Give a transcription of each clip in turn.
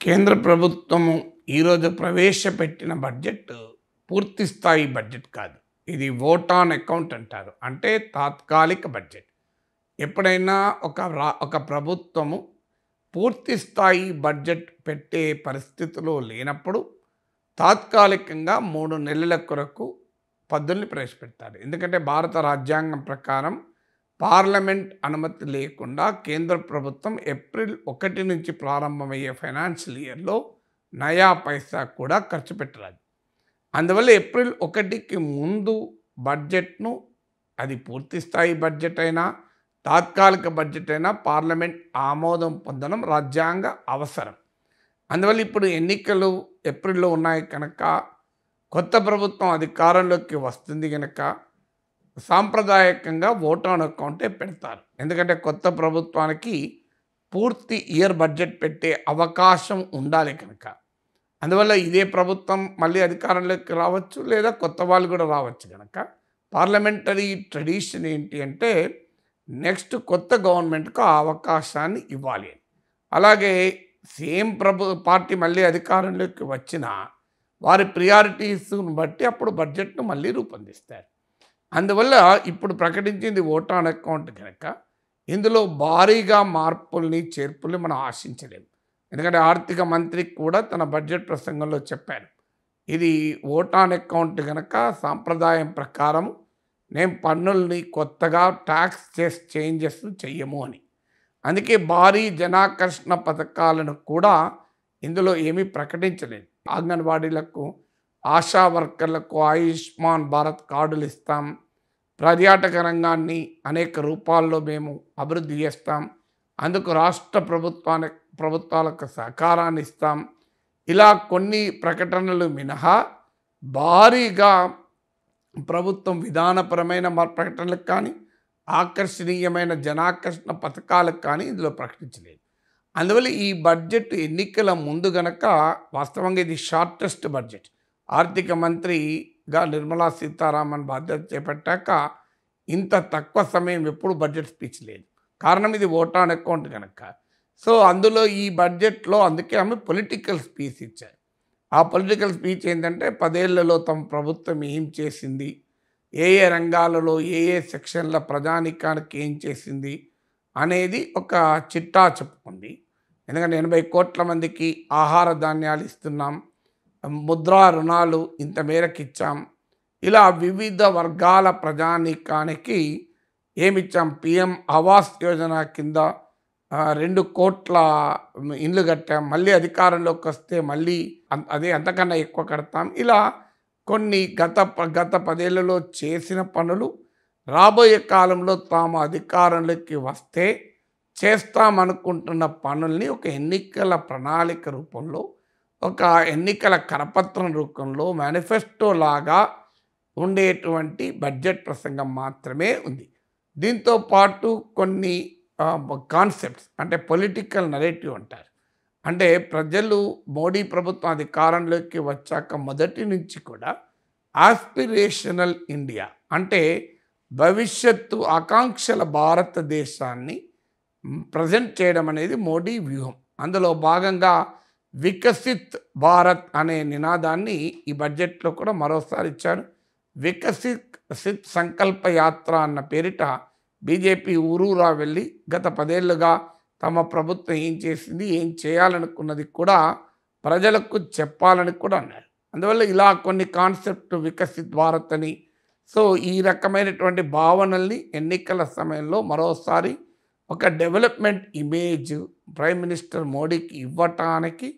కేంద్ర ప్రభుత్వము ఈరోజు ప్రవేశపెట్టిన బడ్జెట్ పూర్తి స్థాయి బడ్జెట్ కాదు. ఇది ఓట్ ఆన్ అకౌంట్ అంటారు. అంటే తాత్కాలిక బడ్జెట్. ఎప్పుడైనా ఒక ప్రభుత్వము పూర్తి స్థాయి బడ్జెట్ పెట్టే పరిస్థితిలో లేనప్పుడు తాత్కాలికంగా 3 నెలల కొరకు పద్దుల్ని ప్రవేశపెడతారు. ఎందుకంటే భారత రాజ్యాంగం ప్రకారం పార్లమెంట్ అనుమతి లేకుండా కేంద్ర ప్రభుత్వం ఏప్రిల్ 1 నుంచి ప్రారంభమయ్యే ఫైనాన్షియల్ ఇయర్లో నయా పైసా కూడా ఖర్చు పెట్టరాదు. అందువల్ల ఏప్రిల్ 1కి ముందు బడ్జెట్ను, అది పూర్తి స్థాయి బడ్జెట్ అయినా తాత్కాలిక బడ్జెట్ అయినా పార్లమెంట్ ఆమోదం పొందడం రాజ్యాంగ అవసరం. అందువల్ల ఇప్పుడు ఎన్నికలు ఏప్రిల్లో ఉన్నాయి కనుక కొత్త ప్రభుత్వం అధికారంలోకి వస్తుంది కనుక సాంప్రదాయకంగా ఓట్ ఆన్ అకౌంటే పెడతారు. ఎందుకంటే కొత్త ప్రభుత్వానికి పూర్తి ఇయర్ బడ్జెట్ పెట్టే అవకాశం ఉండాలి కనుక. అందువల్ల ఇదే ప్రభుత్వం మళ్ళీ అధికారంలోకి రావచ్చు, లేదా కొత్త వాళ్ళు కూడా రావచ్చు కనుక పార్లమెంటరీ ట్రెడిషన్ ఏంటి అంటే నెక్స్ట్ కొత్త గవర్నమెంట్కు ఆ అవకాశాన్ని ఇవ్వాలి. అలాగే సేమ్ పార్టీ మళ్ళీ అధికారంలోకి వచ్చినా వారి ప్రియారిటీస్ను బట్టి అప్పుడు బడ్జెట్ను మళ్ళీ రూపొందిస్తారు. అందువల్ల ఇప్పుడు ప్రకటించింది ఓట్ ఆన్ అకౌంట్ కనుక ఇందులో భారీగా మార్పుల్ని చేర్పుల్ని మనం ఆశించలేము. ఎందుకంటే ఆర్థిక మంత్రి కూడా తన బడ్జెట్ ప్రసంగంలో చెప్పారు, ఇది ఓట్ ఆన్ అకౌంట్ కనుక సాంప్రదాయం ప్రకారం నేను పన్నుల్ని కొత్తగా ట్యాక్స్ చేంజెస్ చెయ్యము అని. అందుకే భారీ జనాకర్షణ పథకాలను కూడా ఇందులో ఏమీ ప్రకటించలేదు. అంగన్వాడీలకు, ఆశా వర్కర్లకు ఆయుష్మాన్ భారత్ కార్డులు ఇస్తాం, పర్యాటక రంగాన్ని అనేక రూపాల్లో మేము అభివృద్ధి చేస్తాం, అందుకు రాష్ట్ర ప్రభుత్వాలకు సహకారాన్ని ఇస్తాం. ఇలా కొన్ని ప్రకటనలు మినహా భారీగా ప్రభుత్వం విధానపరమైన ప్రకటనలకు కానీ ఆకర్షణీయమైన జనాకర్షణ పథకాలకు కానీ ఇందులో ప్రకటించలేదు. అందువల్ల ఈ బడ్జెట్ ఎన్నికల ముందు గనక వాస్తవంగా ఇది షార్టెస్ట్ బడ్జెట్. ఆర్థిక మంత్రిగా నిర్మలా సీతారామన్ బాధ్యత చేపట్టాక ఇంత తక్కువ సమయం ఎప్పుడు బడ్జెట్ స్పీచ్ లేదు. కారణం ఇది ఓట్ ఆన్ అకౌంట్ కనుక. సో అందులో ఈ బడ్జెట్లో అందుకే ఆమె పొలిటికల్ స్పీచ్ ఇచ్చారు. ఆ పొలిటికల్ స్పీచ్ ఏంటంటే 10 ఏళ్లలో తమ ప్రభుత్వం ఏం చేసింది, ఏ రంగాలలో ఏ సెక్షన్ల ప్రజానికానికి ఏం చేసింది అనేది ఒక చిట్టా చెప్పుకుంది. ఎందుకంటే 80 కోట్ల మందికి ఆహార ధాన్యాలు ఇస్తున్నాం, ముద్రా రుణాలు ఇంత మేరకు ఇచ్చాం, ఇలా వివిధ వర్గాల ప్రజానీకానికి ఏమిచ్చాం, పిఎం ఆవాస్ యోజన కింద 2 కోట్ల ఇండ్లు కట్టాం, మళ్ళీ అధికారంలోకి వస్తే మళ్ళీ అదే అంతకన్నా ఎక్కువ కడతాం. ఇలా కొన్ని గత 10 ఏళ్లలో చేసిన పనులు రాబోయే కాలంలో తాము అధికారంలోకి వస్తే చేస్తామనుకుంటున్న పనుల్ని ఒక ఎన్నికల ప్రణాళిక రూపంలో, ఒక ఎన్నికల కరపత్రం రూపంలో మేనిఫెస్టో లాగా ఉండేటువంటి బడ్జెట్ ప్రసంగం మాత్రమే ఉంది. దీంతో పాటు కొన్ని కాన్సెప్ట్స్ అంటే పొలిటికల్ నరేటివ్ అంటారు. అంటే ప్రజలు మోడీ ప్రభుత్వం అధికారంలోకి వచ్చాక మొదటి నుంచి కూడా ఆస్పిరేషనల్ ఇండియా అంటే భవిష్యత్తు ఆకాంక్షల భారతదేశాన్ని ప్రజెంట్ చేయడం అనేది మోడీ వ్యూహం. అందులో భాగంగా వికసిత్ భారత్ అనే నినాదాన్ని ఈ బడ్జెట్లో కూడా మరోసారి ఇచ్చారు. వికసిత్ సంకల్ప యాత్ర అన్న పేరిట బీజేపీ ఊరూరా వెళ్ళి గత 10 ఏళ్లుగా తమ ప్రభుత్వం ఏం చేసింది, ఏం చేయాలనుకున్నది కూడా ప్రజలకు చెప్పాలని కూడా అన్నారు. అందువల్ల ఇలా కొన్ని కాన్సెప్ట్ వికసిత్ భారత్ అని, సో ఈ రకమైనటువంటి భావనల్ని ఎన్నికల సమయంలో మరోసారి ఒక డెవలప్మెంట్ ఇమేజ్ ప్రైమ్ మినిస్టర్ మోడీకి ఇవ్వటానికి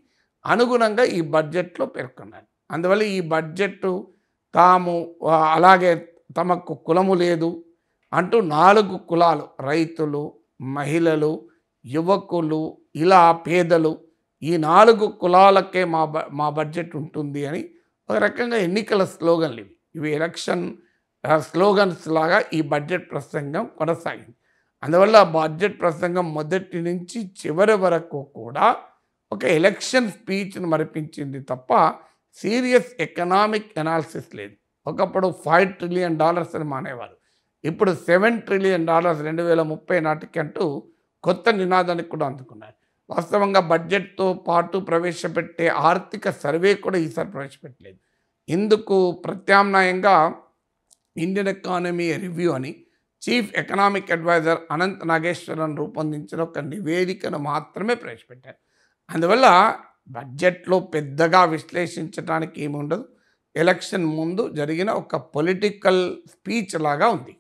అనుగుణంగా ఈ బడ్జెట్లో పేర్కొన్నారు. అందువల్ల ఈ బడ్జెట్ తాము అలాగే తమకు కులము లేదు అంటూ 4 కులాలు, రైతులు, మహిళలు, యువకులు, ఇలా పేదలు, ఈ 4 కులాలకే మా బడ్జెట్ ఉంటుంది అని ఒక రకంగా ఎన్నికల స్లోగన్లు ఇవి ఎలక్షన్ స్లోగన్స్ లాగా ఈ బడ్జెట్ ప్రసంగం కొనసాగింది. అందువల్ల బడ్జెట్ ప్రసంగం మొదటి నుంచి చివరి వరకు కూడా ఒక ఎలక్షన్ స్పీచ్ను మరిపించింది తప్ప సీరియస్ ఎకనామిక్ అనాలిసిస్ లేదు. ఒకప్పుడు $5 ట్రిలియన్ అని మానేవారు, ఇప్పుడు $7 ట్రిలియన్ 2030 నాటికి అంటూ కొత్త నినాదానికి కూడా అందుకున్నారు. వాస్తవంగా బడ్జెట్‌తో పాటు ప్రవేశపెట్టే ఆర్థిక సర్వే కూడా ఈసారి ప్రవేశపెట్టలేదు. ఇందుకు ప్రత్యామ్నాయంగా ఇండియన్ ఎకానమీ రివ్యూ అని chief economic adviser Anant Nageswaran రూపొందించిన ఒక నివేదికను మాత్రమే ప్రవేశపెట్టారు. అందువల్ల బడ్జెట్‌లో పెద్దగా విశ్లేషించడానికి ఏముండదు. ఎలక్షన్ ముందు జరిగిన ఒక పొలిటికల్ స్పీచ్ లాగా ఉంది.